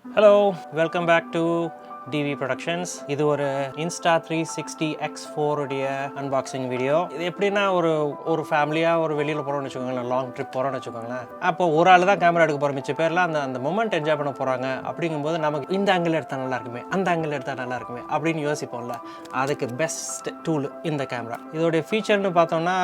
Hello, welcome back to DV Productions. இது ஒரு Insta360 X4 உடைய unboxing வீடியோ. இது எப்படின்னா ஒரு ஃபேமிலியாக ஒரு வெளியில் போகிறோம்னு வச்சுக்கோங்களேன், லாங் ட்ரிப் போகிறோம்னு வச்சுக்கோங்களேன். அப்போ ஒரு ஆள் தான் கேமரா எடுக்க போகிற மிச்ச பேர்லாம் அந்த மொமெண்ட் என்ஜாய் பண்ண போகிறாங்க. அப்படிங்கும்போது நமக்கு இந்த ஆங்கிள் எடுத்தால் நல்லா இருக்குமே, அந்த ஆங்கிள் எடுத்தால் நல்லா இருக்குமே அப்படின்னு யோசிப்போம்ல. அதுக்கு பெஸ்ட் டூல் இந்த கேமரா. இதோடைய ஃபீச்சர்னு பார்த்தோம்னா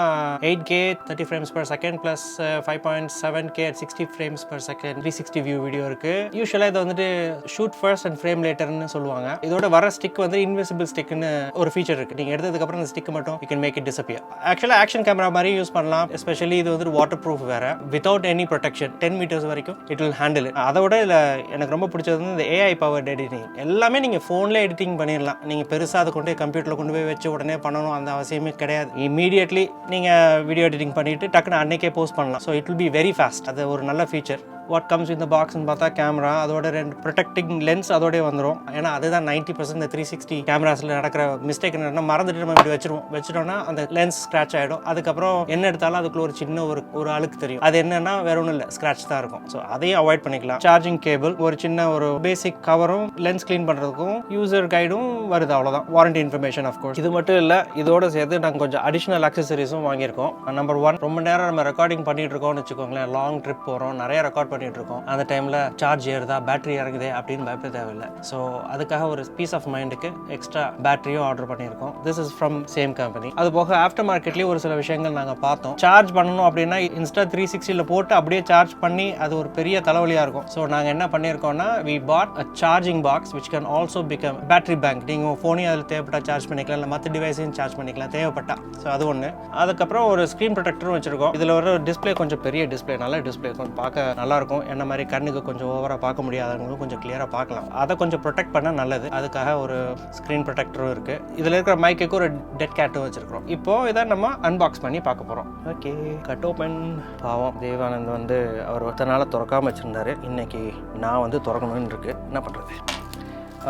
8K 30 frames per second plus 5.7K at 60 frames per second 360 view video இருக்குது. யூஸ்வலாக இதை வந்துட்டு ஷூட் ஃபர்ஸ்ட் அண்ட் ஃப்ரேம் லேட்டர்னு சொல்லுவாங்க. இதோட வர ஸ்டிக் வந்து இன்விசிபிள் ஸ்டிக்னு ஒரு ஃபீச்சர் இருக்கு. நீங்க எடுத்ததுக்கு அப்புறம் அந்த ஸ்டிக் மட்டும் you can make it disappear. ஆக்சுவலா ஆக்ஷன் கேமரா மாதிரி யூஸ் பண்ணலாம். எஸ்பெஷலி இது வந்து வாட்டர் ப்ரூஃப் வேற, வித்வுட் எனி ப்ரொடெக்ஷன் 10 மீட்டர்ஸ் வரைக்கும் இட் வில் ஹேண்டில் இட். அதை விட இல்லை எனக்கு ரொம்ப பிடிச்சது வந்து இந்த ஏஐ பவர்ட் எடிட்டிங். எல்லாமே நீங்க ஃபோன்ல எடிட்டிங் பண்ணிடலாம். நீங்க பெருசாக அதை கொண்டு போய் கம்ப்யூட்டர்ல கொண்டு போய் வச்சு உடனே பண்ணணும் அந்த அவசியமே கிடையாது. இமீடியட்லி நீங்க வீடியோ எடிட்டிங் பண்ணிட்டு டக்குன்னு அன்னைக்கே போஸ்ட் பண்ணலாம். So it will be very fast. அது ஒரு நல்ல ஃபீச்சர். வாட் கம்ஸ் இந்த பாக்ஸ்ன்னு பார்த்தா கேமரா, அதோட 2 ப்ரொடெக்டிங் லென்ஸ் அதோடய வந்துடும். ஏன்னா அதுதான் 90% இந்த 360 கேமராஸில் நடக்கிற மிஸ்டேக் என்னன்னா, மறந்துட்டு நம்ம இப்படி வச்சிட்டோம்னா அந்த லென்ஸ் ஸ்க்ராட்ச் ஆகிடும். அதுக்கப்புறம் என்ன எடுத்தாலும் அதுக்குள்ள ஒரு சின்ன ஒரு அழுக்கு தெரியும். அது என்னன்னா வேற ஒன்றும் இல்லை, ஸ்க்ராட்ச் தான் இருக்கும். ஸோ அதையும் அவாய்ட் பண்ணிக்கலாம். சார்ஜிங் கேபிள், ஒரு சின்ன ஒரு பேசிக் கவரும், லென்ஸ் க்ளீன் பண்ணுறதுக்கும் யூசர் கைடும் வருது, அவ்வளோதான். Warranty information of course. இது மட்டும் இல்லை, இதோட சேர்த்து நாங்கள் கொஞ்சம் அடிஷ்னல் அக்சசரிஸும் வாங்கியிருக்கோம். நம்பர் 1, ரொம்ப நேரம் நம்ம ரெக்கார்டிங் பண்ணிட்டு இருக்கோம்னு வச்சுக்கோங்களேன், லாங் ட்ரிப் போகிறோம், நிறைய ரெக்கார்ட் பண்ணிட்டு இருக்கோம். அந்த டைமில் சார்ஜ் ஏறுதா, பேட்டரி இறங்குதே அப்படின்னு பயப்பட தேவையில்லை. ஸோ அதுக்காக ஒரு பீஸ் ஆஃப் மைண்டுக்கு எக்ஸ்ட்ரா பேட்டரியும் ஆர்டர் பண்ணியிருக்கோம். This is from same company. அது போக ஆஃப்டர் மார்க்கெட்லேயும் ஒரு சில விஷயங்கள் நாங்கள் பார்த்தோம். சார்ஜ் பண்ணணும் அப்படின்னா Insta360 போட்டு அப்படியே சார்ஜ் பண்ணி அது ஒரு பெரிய தலைவலியாக இருக்கும். ஸோ நாங்கள் என்ன பண்ணியிருக்கோம்னா, we bought a charging box which can also become battery bank. நீங்கள் ஃபோனையும் அதில் தேவைப்பட்டா சார்ஜ் பண்ணிக்கலாம், இல்லை மற்ற டிவைஸையும் சார்ஜ் பண்ணிக்கலாம் தேவைப்பட்டா. ஸோ அது ஒன்று. அதுக்கப்புறம் ஒரு ஸ்க்ரீன் ப்ரொடெக்டரும் வச்சுருக்கோம். இதில் ஒரு டிஸ்பிளே, கொஞ்சம் பெரிய டிஸ்பிளே, நல்ல டிஸ்பிளே, கொஞ்சம் பார்க்க நல்லாயிருக்கும். என்ன மாதிரி கண்ணுக்கு கொஞ்சம் ஓவராக பார்க்க முடியாதவங்களும் கொஞ்சம் கிளியராக பார்க்கலாம். அதை கொஞ்சம் ப்ரொடெக்ட் பண்ண நல்லது. அதுக்காக ஒரு ஸ்க்ரீன் ப்ரொடெக்டரும் இருக்குது. இதில் இருக்கிற மைக்குக்கு ஒரு டெட் கேட்டும் வச்சுருக்கிறோம். இப்போது இதை நம்ம அன்பாக்ஸ் பண்ணி பார்க்க போகிறோம். Okay, cut open. பாவம் தேவானந்த் வந்து அவர் ஒருத்த நாள் திறக்காமல் வச்சுருந்தாரு. இன்னைக்கு நான் வந்து திறக்கணும்னு இருக்கு. என்ன பண்ணுறது?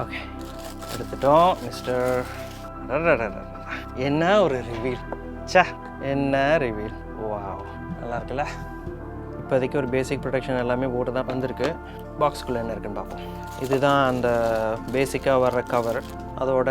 ஓகே, எடுத்துட்டோம் மிஸ்டர். என்ன ஒரு ரிவீல்! சே, என்ன ரிவீல்! வாவ், நல்லா இருக்குல்ல? இப்போதைக்கு ஒரு பேசிக் ப்ரொடெக்ஷன் எல்லாமே போட்டு தான் வந்திருக்கு. பாக்ஸ்குள்ளே என்ன இருக்குன்னு பார்ப்போம். இதுதான் அந்த பேசிக்காக வர்ற கவர், அதோட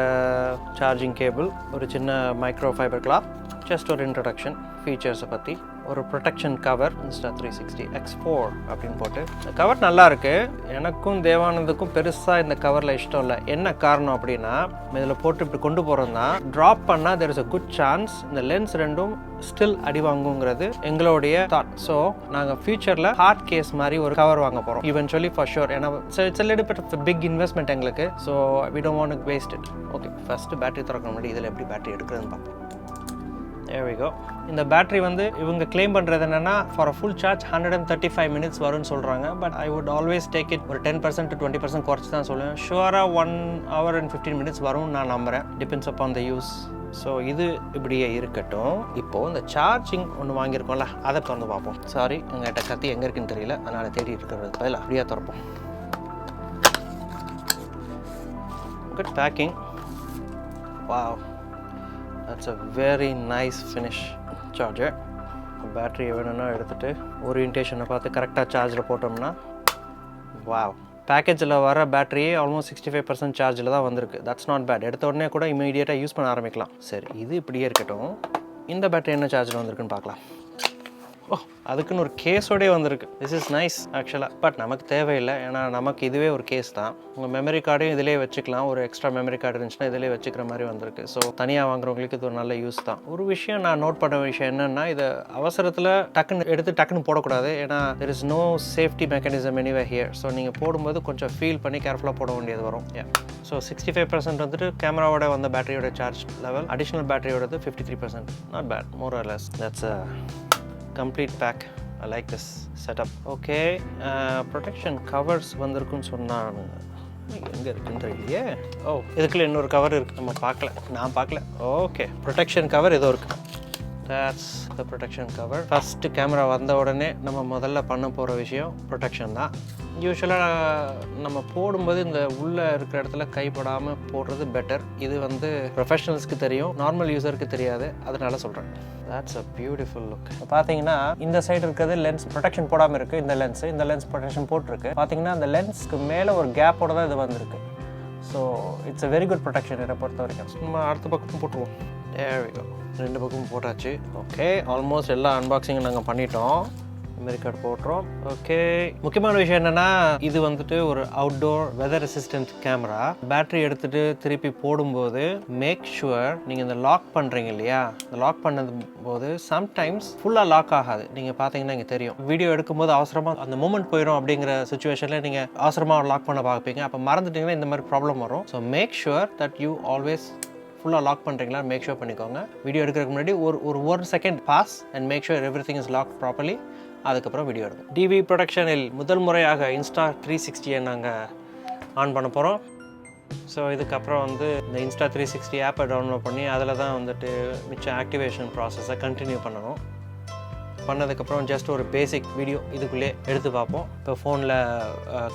சார்ஜிங் கேபிள், ஒரு சின்ன மைக்ரோ ஃபைபர் கிளாத், ஜஸ்ட் ஒரு இன்ட்ரடக்ஷன், ஃபீச்சர்ஸை பற்றி, ஒரு ப்ரொடெக்ஷன் கவர், Insta360 X4 அப்படின்னு போட்டு. இந்த கவர் நல்லா இருக்குது. எனக்கும் தேவானந்துக்கும் பெருசாக இந்த கவரில் இஷ்டம் இல்லை. என்ன காரணம் அப்படின்னா, இதில் போட்டு இப்படி கொண்டு போகிறோம்னா ட்ராப் பண்ணால் there is a good chance இந்த லென்ஸ் ரெண்டும் ஸ்டில் அடி வாங்குங்கிறது எங்களுடைய தாட். ஸோ நாங்கள் ஃபியூச்சரில் ஹார்ட் கேஸ் மாதிரி ஒரு கவர் வாங்க போகிறோம் eventually for sure. ஏன்னா it's a little bit of a big investment எங்களுக்கு. So we don't want to waste it. Okay, first battery திறக்க முன்னாடி இதில் எப்படி பேட்டரி எடுக்கிறதுன்னு பார்ப்போம். There we go. இந்த பேட்டரி வந்து இவங்க கிளைம் பண்ணுறது என்னென்னா, for a full charge 135 minutes வரும்னு சொல்கிறாங்க. But I would always take it ஒரு 10% to 20% குறைச்சி தான் சொல்லுவேன். ஷுவராக 1 hour and 15 minutes வரும்னு நான் நம்புகிறேன். Depends upon the use. So இது இப்படியே இருக்கட்டும். இப்போது இந்த சார்ஜிங் ஒன்று வாங்கியிருக்கோம்ல, அதை திறந்து பார்ப்போம். சாரி, எங்கள்கிட்ட கத்தி எங்கே இருக்குன்னு தெரியல, அதனால் தேடி இருக்கிறது பதில் அப்படியே திறப்போம். Good packing. Wow, that's a very nice finish. Charger, battery வேணும்னா எடுத்துகிட்டு ஓரியன்டேஷனை பார்த்து கரெக்டாக சார்ஜில் போட்டோம்னா, வாவ், பேக்கேஜில் வர பேட்டரியே ஆல்மோஸ்ட் 65% சார்ஜில் தான் வந்திருக்கு. That's not bad. எடுத்த உடனே கூட இமீடியட்டாக யூஸ் பண்ண ஆரம்பிக்கலாம். சரி, இது இப்படியே இருக்கட்டும். இந்த பேட்டரி என்ன சார்ஜில் வந்திருக்குன்னு பார்க்கலாம். ஓ, அதுக்குன்னு ஒரு கேஸோடே வந்திருக்கு. திஸ் இஸ் நைஸ் ஆக்சுவலாக. பட் நமக்கு தேவையில்லை, ஏன்னா நமக்கு இதுவே ஒரு கேஸ் தான். உங்கள் மெமரி கார்டையும் இதிலே வச்சுக்கலாம். ஒரு எக்ஸ்ட்ரா மெமரி கார்டு இருந்துச்சுன்னா இதிலே வச்சுக்கிற மாதிரி வந்திருக்கு. ஸோ தனியாக வாங்குறவங்களுக்கு இது ஒரு நல்ல யூஸ் தான். ஒரு விஷயம் நான் நோட் பண்ண விஷயம் என்னென்னா, இதை அவசரத்தில் டக்குன்னு எடுத்து டக்குன்னு போடக்கூடாது. ஏன்னா there is no safety mechanism anyway here. So நீங்கள் போடும்போது கொஞ்சம் ஃபீல் பண்ணி கேர்ஃபுல்லாக போட வேண்டியது வரும். ஸோ 65% வந்துட்டு கேமராவோட வந்த பேட்டரியோட சார்ஜ் லெவல், அடிஷ்னல் பேட்டரியோடது 53%. Not bad, more or less. That's a complete pack. I like this setup. Okay, protection covers வந்திருக்குன்னு சொன்னாங்க. எங்கே இருக்குன்னு தெரியலையே. ஓ, இதுக்குள்ள இன்னொரு கவர் இருக்குது, நம்ம பார்க்கல, நான் பார்க்கல. ஓகே, ப்ரொடெக்ஷன் கவர் ஏதோ இருக்குது. that's the protection cover. First camera வந்த உடனே நம்ம முதல்ல பண்ண போகிற விஷயம் ப்ரொடெக்ஷன் தான். யூஸ்வலாக நம்ம போடும்போது இந்த உள்ளே இருக்கிற இடத்துல கைப்படாமல் போடுறது பெட்டர். இது வந்து ப்ரொஃபஷனல்ஸ்க்கு தெரியும், நார்மல் யூஸருக்கு தெரியாது, அதனால சொல்கிறேன். That's a beautiful look. பார்த்தீங்கன்னா இந்த சைடு இருக்கிறது லென்ஸ் ப்ரொடெக்ஷன் போடாமல் இருக்குது. இந்த லென்ஸ் ப்ரொடெக்ஷன் போட்டிருக்கு. பார்த்தீங்கன்னா அந்த லென்ஸ்க்கு மேலே ஒரு கேப்போட தான் இது வந்திருக்கு. So it's a very good protection என்னை பொறுத்த வரைக்கும். நம்ம அடுத்த பக்கம் போட்டுருவோம். There we go. 2 பக்கமும் போட்டாச்சு. ஓகே, ஆல்மோஸ்ட் எல்லா அன்பாக்சிங்கும் நாங்கள் பண்ணிட்டோம். மெமரி கார்டு போட்டுறோம். ஓகே, முக்கியமான விஷயம் என்னென்னா இது வந்துட்டு ஒரு outdoor weather resistant camera. Battery எடுத்துகிட்டு திருப்பி போடும்போது மேக் ஷுவர் நீங்கள் இந்த லாக் பண்ணுறீங்க இல்லையா, இந்த லாக் பண்ணது போது சம்டைம்ஸ் ஃபுல்லாக லாக் ஆகாது. நீங்கள் பார்த்தீங்கன்னா இங்கே தெரியும், வீடியோ எடுக்கும்போது அவசரமாக அந்த மூமெண்ட் போயிடும் அப்படிங்கிற சுச்சுவேஷனில் நீங்கள் அவசரமாக லாக் பண்ண பார்ப்பீங்க. அப்போ மறந்துட்டிங்கன்னா இந்த மாதிரி ப்ராப்ளம் வரும். So make sure that you always ஃபுல்லாக லாக் பண்ணுறீங்களா மேக் ஷுர் பண்ணிக்கோங்க. வீடியோ எடுக்கிறதுக்கு முன்னாடி ஒரு 1 second pause and make sure everything is lock properly. அதுக்கப்புறம் வீடியோ எடுக்கும். டிவி ப்ரொடக்ஷனில் முதல் முறையாக Insta360 நாங்கள் ஆன் பண்ண போகிறோம். ஸோ இதுக்கப்புறம் வந்து இந்த Insta360 ஆப்பை டவுன்லோட் பண்ணி அதில் தான் வந்துட்டு மிச்சம் ஆக்டிவேஷன் ப்ராசஸை கண்டினியூ பண்ணணும். பண்ணதுக்கப்புறம் ஜஸ்ட் ஒரு பேசிக் வீடியோ இதுக்குள்ளே எடுத்து பார்ப்போம். இப்போ ஃபோனில்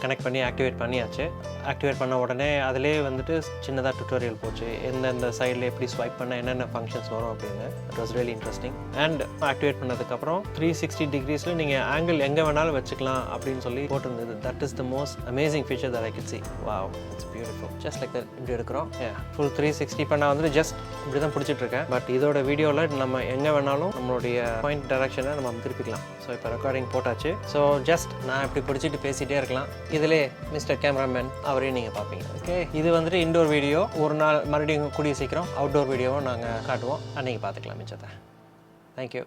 கனெக்ட் பண்ணி ஆக்டிவேட் பண்ணியாச்சு. ஆக்டிவேட் பண்ண உடனே அதிலே வந்துட்டு சின்னதாக டுட்டோரியல் போச்சு, எந்தெந்த சைடில் எப்படி ஸ்வைப் பண்ண என்னென்ன ஃபங்க்ஷன்ஸ் வரும் அப்படின்னு. It was really interesting. And activate பண்ணதுக்கப்புறம் 360 டிகிரிஸில் நீங்கள் ஆங்கிள் எங்கே வேணாலும் வச்சுக்கலாம் அப்படின்னு சொல்லி போட்டிருந்தது. That is the most amazing feature that I can see. Wow, it's beautiful. Just like that. இப்படி எடுக்கிறோம். ஃபுல் 360. இப்போ நான் வந்துட்டு ஜஸ்ட் இப்படி தான் பிடிச்சிட்டு இருக்கேன். பட் இதோட வீடியோவில் நம்ம எங்கே வேணாலும் நம்மளுடைய பாயிண்ட் டைரக்ஷனை நம்ம திருப்பிக்கலாம். ஸோ இப்போ ரெக்கார்டிங் போட்டாச்சு. ஸோ ஜஸ்ட் நான் இப்படி பிடிச்சிட்டு பேசிகிட்டே இருக்கலாம். இதிலே மிஸ்டர் கேமராமேன் அவரையும் நீங்கள் பார்ப்பீங்க. ஓகே, இது வந்துட்டு இன்டோர் வீடியோ. ஒரு நாள் மறுபடியும் கூடிய சீக்கிரம் அவுட்டோர் வீடியோவும் நாங்கள் காட்டுவோம். அன்றைக்கி பார்த்துக்கலாம் மிச்சத்தை. தேங்க்யூ.